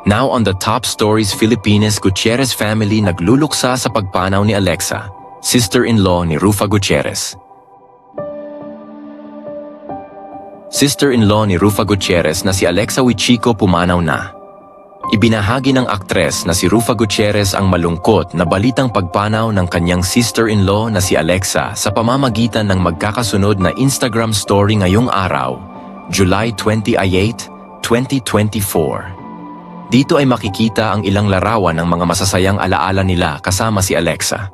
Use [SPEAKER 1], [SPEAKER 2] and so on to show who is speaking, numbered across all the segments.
[SPEAKER 1] Now on the top stories, Philippines, Gutierrez family nagluluksa sa pagpanaw ni Alexa, sister-in-law ni Rufa Gutierrez. Sister-in-law ni Rufa Gutierrez na si Alexa Huichico pumanaw na. Ibinahagi ng aktres na si Rufa Gutierrez ang malungkot na balitang pagpanaw ng kanyang sister-in-law na si Alexa sa pamamagitan ng magkakasunod na Instagram story ngayong araw, July 28, 2024. Dito ay makikita ang ilang larawan ng mga masasayang alaala nila kasama si Alexa.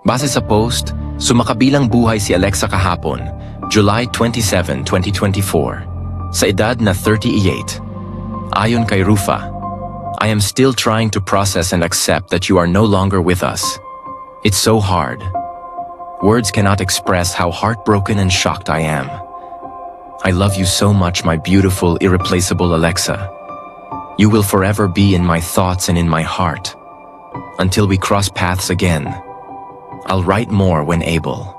[SPEAKER 1] Base sa post, sumakabilang buhay si Alexa kahapon, July 27, 2024, sa edad na 38. Ayon kay Rufa, I am still trying to process and accept that you are no longer with us. It's so hard. Words cannot express how heartbroken and shocked I am. I love you so much, my beautiful, irreplaceable Alexa. You will forever be in my thoughts and in my heart. Until we cross paths again. I'll write more when able.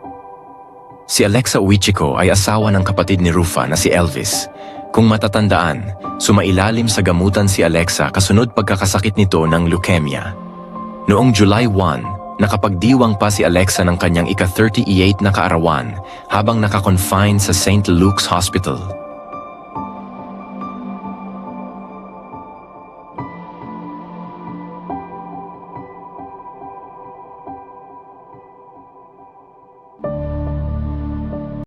[SPEAKER 1] Si Alexa Huichico ay asawa ng kapatid ni Rufa na si Elvis. Kung matatandaan, sumailalim sa gamutan si Alexa kasunod pagkakasakit nito ng leukemia. Noong July 1, nakapagdiwang pa si Alexa ng kanyang ika-38 na kaarawan habang nakakonfine sa St. Luke's Hospital.